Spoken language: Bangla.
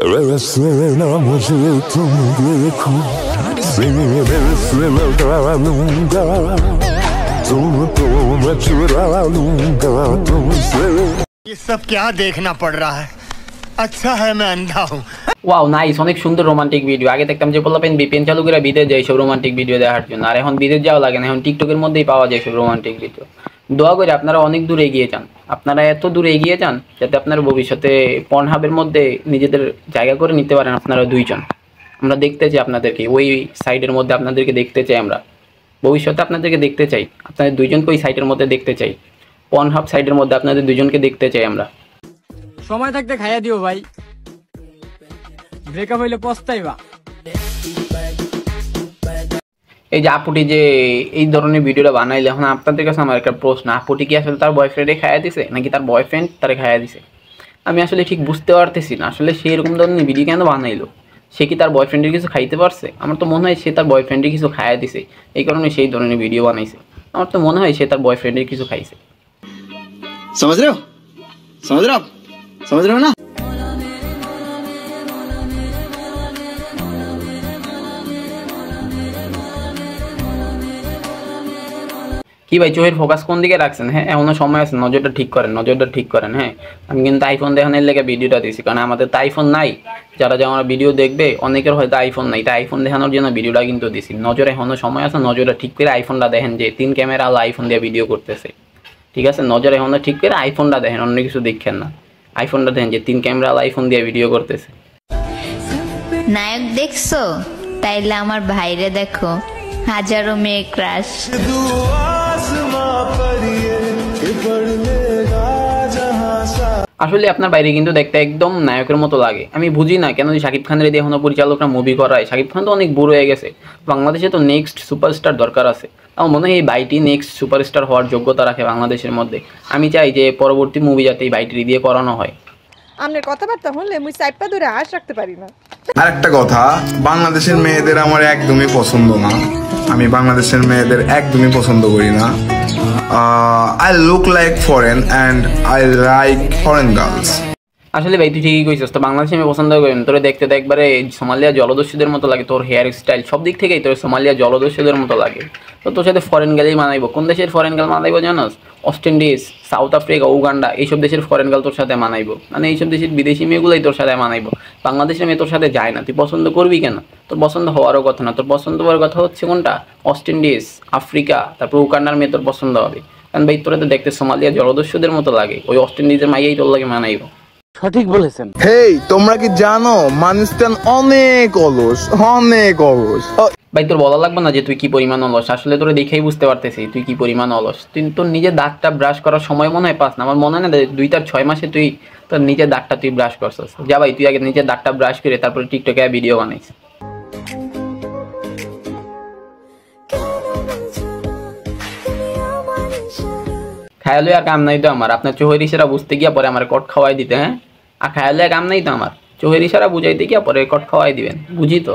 Suena मुझे तुम देखो सुना गाऊंगा तुम तो मैं चुरा लूंगा तुमसे। ये सब क्या देखना पड़ रहा है? अच्छा है मैं अंधा हूँ। ওয়াও নাইস, অনেক সুন্দর রোমান্টিক ভিডিও। আগে দেখতাম যে পোলাপেন ভিপিএন চালু করে বিদেশ যায় সব রোমান্টিক ভিডিও দেখার জন্য, আর এখন বিদেশ যাওয়া লাগে না, এখন টিকটকের মধ্যেই পাওয়া যায় সব রোমান্টিক ভিডিও। দোয়া করে আপনারা অনেক দূর এগিয়ে যান, আপনারা এত দূর এগিয়ে যান যাতে আপনারা ভবিষ্যতে পর্নহাবের মধ্যে নিজেদের জায়গা করে নিতে পারেন আপনারা দুইজন। আমরা দেখতে চাই আপনাদেরকে ওই সাইডের মধ্যে, আপনাদেরকে দেখতে চাই আমরা ভবিষ্যতে, আপনাদেরকে দেখতে চাই, আপনাদের দুইজনকে ওই সাইডের মধ্যে দেখতে চাই, পর্নহাব সাইডের মধ্যে আপনাদের দুইজনকে দেখতে চাই আমরা। সময় থাকতে খাইয়া দিও ভাই, ব্রেকআপ হইলে পস্তাইবা। এই যে আপুটি যে এই ধরনের ভিডিওটা বানাইলে, এখন আপনাদের কাছে আমার একটা প্রশ্ন, আপুটি কি আসলে তার বয়ফ্রেন্ডে খাইয়া দিছে নাকি তার বয়ফ্রেন্ড তারে খাইয়া দিছে? আমি আসলে ঠিক বুঝতে পারতেছি না আসলে সে এরকম ধরনের ভিডিও কেন বানাইলো। সে কি তার বয়ফ্রেন্ডের কিছু খাইতে পারছে? আমার তো মনে হয় সে তার বয়ফ্রেন্ডের কিছু খাইয়া দিছে, এই কারণে সেই ধরনের ভিডিও বানাইছে। আমার তো মনে হয় সে তার বয়ফ্রেন্ডের কিছু খাইছে। समझ रहे हो? समझ रहे हो? समझ रहे हो ना? কি ভাই চোখের ফোকাস কোন দিকে রাখছেন? হ্যাঁ এখনো সময় আছে, নজরটা ঠিক করেন, নজরটা ঠিক করেন। হ্যাঁ আমি কিন্তু আইফোন দেখানোর লেগে ভিডিওটা দিয়েছি, কারণ আমাদের তো আইফোন নাই। যারা যারা আমার ভিডিও দেখবে অনেকের হয়তো আইফোন নাই, তাই আইফোন দেখানোর জন্য ভিডিওটা কিন্তু দিছি। নজরে এখনো সময় আছে, নজরটা ঠিক করে আইফোনটা দেখেন, যে 3 ক্যামেরা আলো আইফোন দিয়ে ভিডিও করতেছে, ঠিক আছে? নজরে এখনো ঠিক করে আইফোনটা দেখেন, অন্য কিছু দেখেন না। আইফোনটা দেখেন যে 3 ক্যামেরা আলো আইফোন দিয়ে ভিডিও করতেছে। নায়ক দেখছো? তাইলে আমার ভাইরে দেখো, হাজারো মেয়ে ক্রাশ। আসলে আপনার বাইরে কিন্তু দেখতে একদম নায়কের মতো লাগে। আমি বুঝি না কেন শাকিব খানের দিয়ে এখনো পরিচালকরা মুভি করায়। শাকিব খান তো অনেক বুড়ো হয়ে গেছে, বাংলাদেশে তো নেক্সট সুপারস্টার দরকার আছে। আমার মনে হয় এই বাইটি নেক্সট সুপারস্টার হওয়ার যোগ্যতা রাখে বাংলাদেশের মধ্যে। আমি চাই যে পরবর্তী মুভি যাতে এই বাইটি দিয়ে করানো হয়। আমনের কথাবার্তা হলে মুই সাইডটা ধরে আশ রাখতে পারি না। আরেকটা কথা, বাংলাদেশের মেয়েদের আমার একদমই পছন্দ না। আমি বাংলাদেশের মেয়েদের একদমই পছন্দ করি না। I look like foreign and I like foreign girls. আসলে ভাই তুই ঠিকই কইছিস, তো বাংলাদেশে আমি পছন্দ করি না। তোর দেখতে তো একবারে সোমালিয়া জলদস্যুদের মতো লাগে, তোর হেয়ার স্টাইল সব দিক থেকেই তোর সোমালিয়া জলদস্যুদের মতো লাগে। তো তোর সাথে ফরেন গার্লই মানাইবো। কোন দেশের ফরেন গার্ল মানাইবো জানোস? West Indies, south Africa, Uganda, এইসব দেশের ফরেন গার্ল তোর সাথে মানাইবো। মানে এইসব দেশের বিদেশি মেয়েগুলোই তোর সাথে মানাইবো, বাংলাদেশের মেয়ে তোর সাথে যায় না। তুই পছন্দ করবি কেন? তোর পছন্দ হওয়ারও কথা না। তোর পছন্দ হওয়ার কথা হচ্ছে কোনটা? ওয়েস্ট ইন্ডিজ, আফ্রিকা, তারপর উগান্ডার মেয়ে তোর পছন্দ হবে। কারণ ভাই তোরা তো দেখতে সোমালিয়া জলদস্যুদের মতো লাগে, ওই ওয়েস্ট ইন্ডিজের মাইয়াই তোর লাগে মানাইবো। সঠিক বলেছেন। হেই, তোমরা কি জানো মানুষটা অনেক অলস, অনেক অলস। ভাই তোর বলা লাগবে না যে তুই কি পরিমাণ অলস, আসলে তোরে দেখেই বুঝতে পারতেছি তুই কি পরিমাণ অলস। তুই তোর নিজের দাঁতটা ব্রাশ করার সময় মনে হয় পাস না। আমার মনে হয় না 2-6 মাসে তুই তোর নিজের দাঁতটা তুই ব্রাশ করছিস। যা ভাই তুই আগে নিজের দাঁতটা ব্রাশ করে তারপরে টিকটকে ভিডিও বানাইস। খায়ালে আর কাম নাই তো আমার, আপনার চোখের ইশারা বুঝতে গিয়া পরে আমার কট খাওয়াই দিতে। হ্যাঁ আর খায়ালে কাম নাই তো আমার, চোখের ইশারা বুঝাইতে গিয়া পরে কট খাওয়াই দিবেন, বুঝি তো।